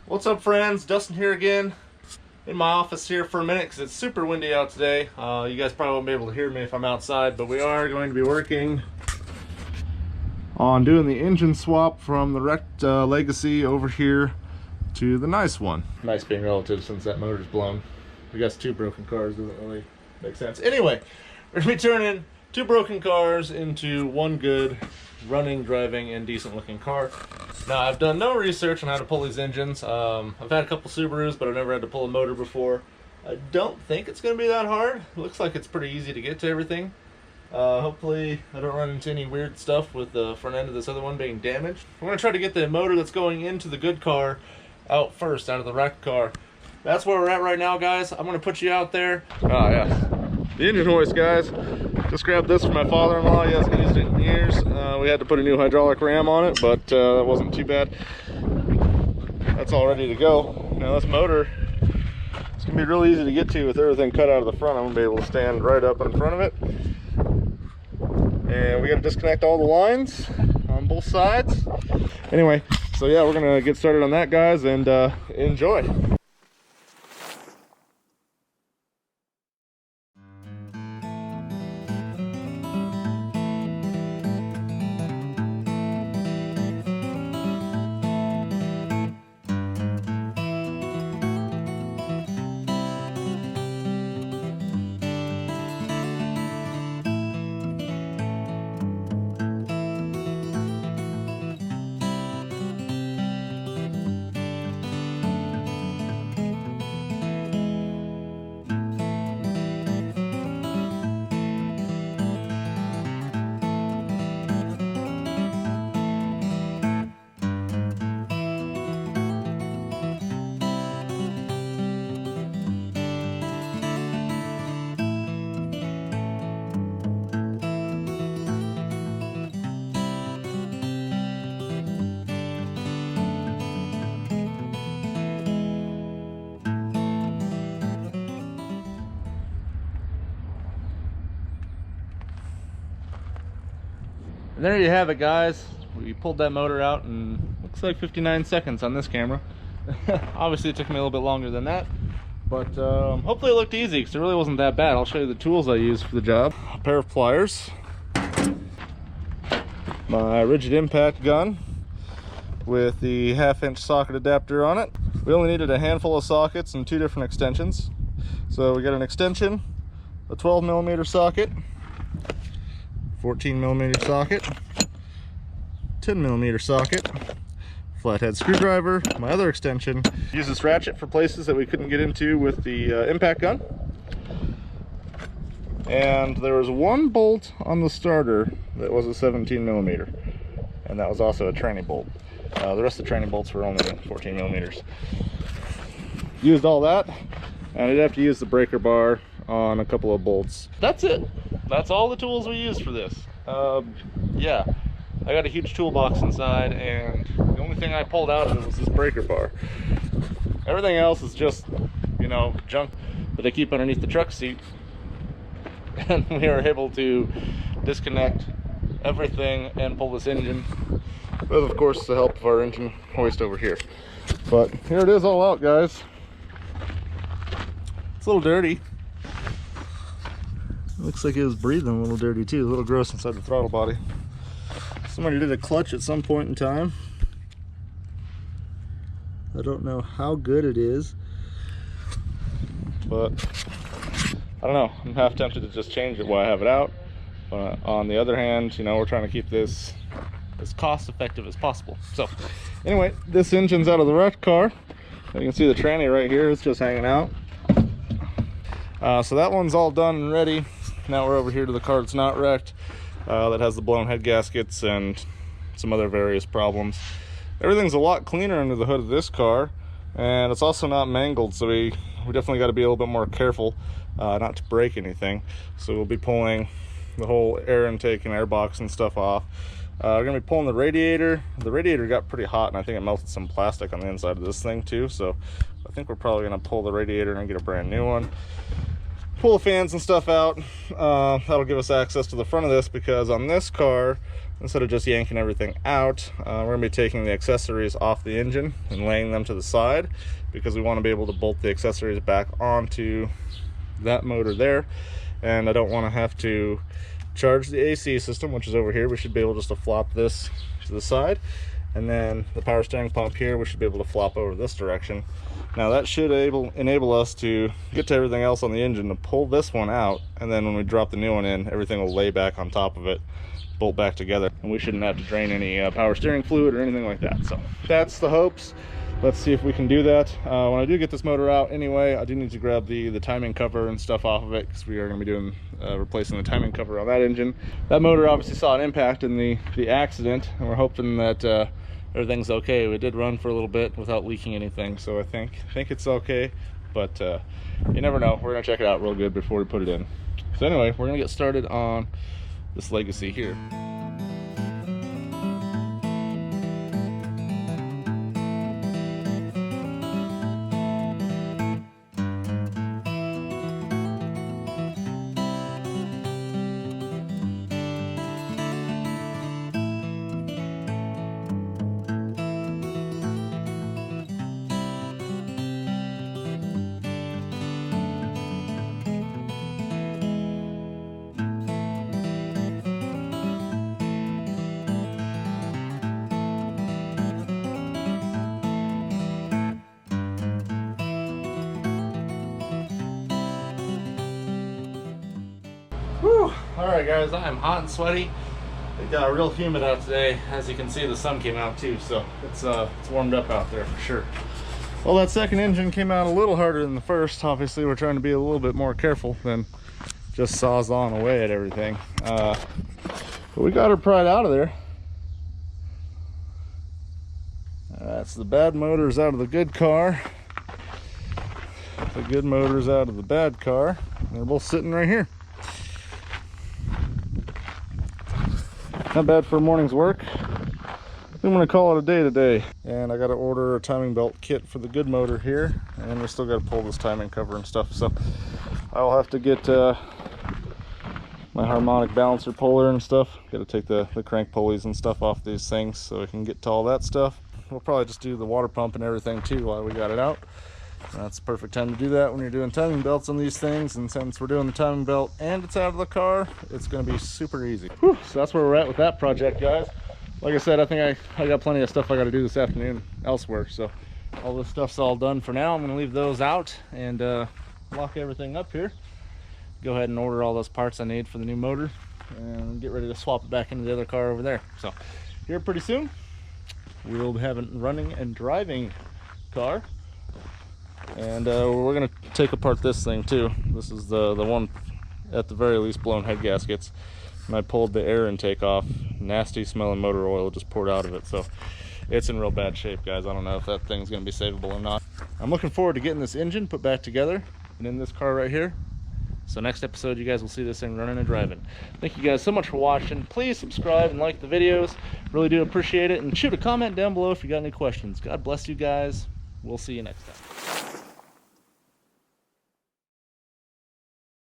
What's up, friends? Dustin here again in my office here for a minute because it's super windy out today. You guys probably won't be able to hear me if I'm outside, but we are going to be working on doing the engine swap from the wrecked Legacy over here to the nice one. Nice being relative since that motor's blown. We got two broken cars, doesn't really make sense. Anyway, we're going to be turning two broken cars into one good running, driving, and decent looking car. Now, I've done no research on how to pull these engines. I've had a couple Subarus, but I've never had to pull a motor before. I don't think it's going to be that hard. It looks like it's pretty easy to get to everything. Hopefully I don't run into any weird stuff with the front end of this other one being damaged. We're going to try to get the motor that's going into the good car out first, out of the wrecked car. That's where we're at right now, guys. I'm going to put you out there. Oh, yeah. The engine hoist, guys. Just grabbed this from my father-in-law. He hasn't used it in years. We had to put a new hydraulic ram on it, but that wasn't too bad. That's all ready to go. Now this motor, it's going to be real easy to get to with everything cut out of the front. I'm going to be able to stand right up in front of it. And we got to disconnect all the lines on both sides. Anyway, so yeah, we're going to get started on that, guys, and enjoy. And there you have it, guys. We pulled that motor out in looks like 59 seconds on this camera. Obviously it took me a little bit longer than that, but hopefully it looked easy because it really wasn't that bad. I'll show you the tools I used for the job. A pair of pliers, my rigid impact gun with the 1/2-inch socket adapter on it. We only needed a handful of sockets and two different extensions. So we got an extension, a 12mm socket, 14mm socket, 10mm socket, flathead screwdriver, my other extension. Use this ratchet for places that we couldn't get into with the impact gun. And there was one bolt on the starter that was a 17mm, and that was also a tranny bolt. The rest of the tranny bolts were only 14mm. Used all that, and I did have to use the breaker bar on a couple of bolts. That's it. That's all the tools we used for this. Yeah, I got a huge toolbox inside, and the only thing I pulled out of it was this breaker bar. Everything else is just, you know, junk that I keep underneath the truck seat. And we were able to disconnect everything and pull this engine, with of course the help of our engine hoist over here. But here it is all out, guys. It's a little dirty. Looks like it was breathing a little dirty too, a little gross inside the throttle body. Somebody did a clutch at some point in time. I don't know how good it is, but I don't know. I'm half tempted to just change it while I have it out. But on the other hand, you know, we're trying to keep this as cost effective as possible. So anyway, this engine's out of the wrecked car. You can see the tranny right here, it's just hanging out. So that one's all done and ready. Now we're over here to the car that's not wrecked, that has the blown head gaskets and some other various problems. Everything's a lot cleaner under the hood of this car, and it's also not mangled, so we definitely got to be a little bit more careful not to break anything. So we'll be pulling the whole air intake and air box and stuff off. We're going to be pulling the radiator. The radiator got pretty hot, and I think it melted some plastic on the inside of this thing too, so I think we're probably going to pull the radiator and get a brand new one. Pull the fans and stuff out. That'll give us access to the front of this, because on this car instead of just yanking everything out, we're going to be taking the accessories off the engine and laying them to the side, because we want to be able to bolt the accessories back onto that motor there. And I don't want to have to charge the AC system, which is over here. We should be able just to flop this to the side, and then the power steering pump here, we should be able to flop over this direction. Now that should enable us to get to everything else on the engine, to pull this one out, and then when we drop the new one in, everything will lay back on top of it, bolt back together, and we shouldn't have to drain any power steering fluid or anything like that. So that's the hopes. Let's see if we can do that. When I do get this motor out anyway, I do need to grab the timing cover and stuff off of it, because we are going to be doing replacing the timing cover on that engine. That motor obviously saw an impact in the accident, and we're hoping that everything's okay. We did run for a little bit without leaking anything, so I think it's okay, but you never know. We're gonna check it out real good before we put it in. So anyway, we're gonna get started on this Legacy here. Whew. All right, guys, I am hot and sweaty. It got real humid out today. As you can see, the sun came out too, so it's warmed up out there for sure. Well, that second engine came out a little harder than the first. Obviously, we're trying to be a little bit more careful than just sawzawing away at everything. But we got her pried out of there. That's the bad motors out of the good car. The good motors out of the bad car. They're both sitting right here. Not bad for a morning's work. I'm gonna call it a day today. And I gotta order a timing belt kit for the good motor here, and we still gotta pull this timing cover and stuff. So I'll have to get my harmonic balancer puller and stuff. Gotta take the crank pulleys and stuff off these things so we can get to all that stuff. We'll probably just do the water pump and everything too while we got it out. That's the perfect time to do that when you're doing timing belts on these things, and since we're doing the timing belt and it's out of the car, it's going to be super easy. Whew, so that's where we're at with that project, guys. Like I said, I think I got plenty of stuff I got to do this afternoon elsewhere, so all this stuff's all done for now. I'm going to leave those out and lock everything up here. Go ahead and order all those parts I need for the new motor and get ready to swap it back into the other car over there. So here pretty soon we'll have a running and driving car. And we're gonna take apart this thing too. This is the one, at the very least, blown head gaskets. And I pulled the air intake off. Nasty smelling motor oil just poured out of it. So it's in real bad shape, guys. I don't know if that thing's gonna be savable or not. I'm looking forward to getting this engine put back together and in this car right here. So next episode, you guys will see this thing running and driving. Thank you guys so much for watching. Please subscribe and like the videos. Really do appreciate it. And shoot a comment down below if you got any questions. God bless you guys. We'll see you next time.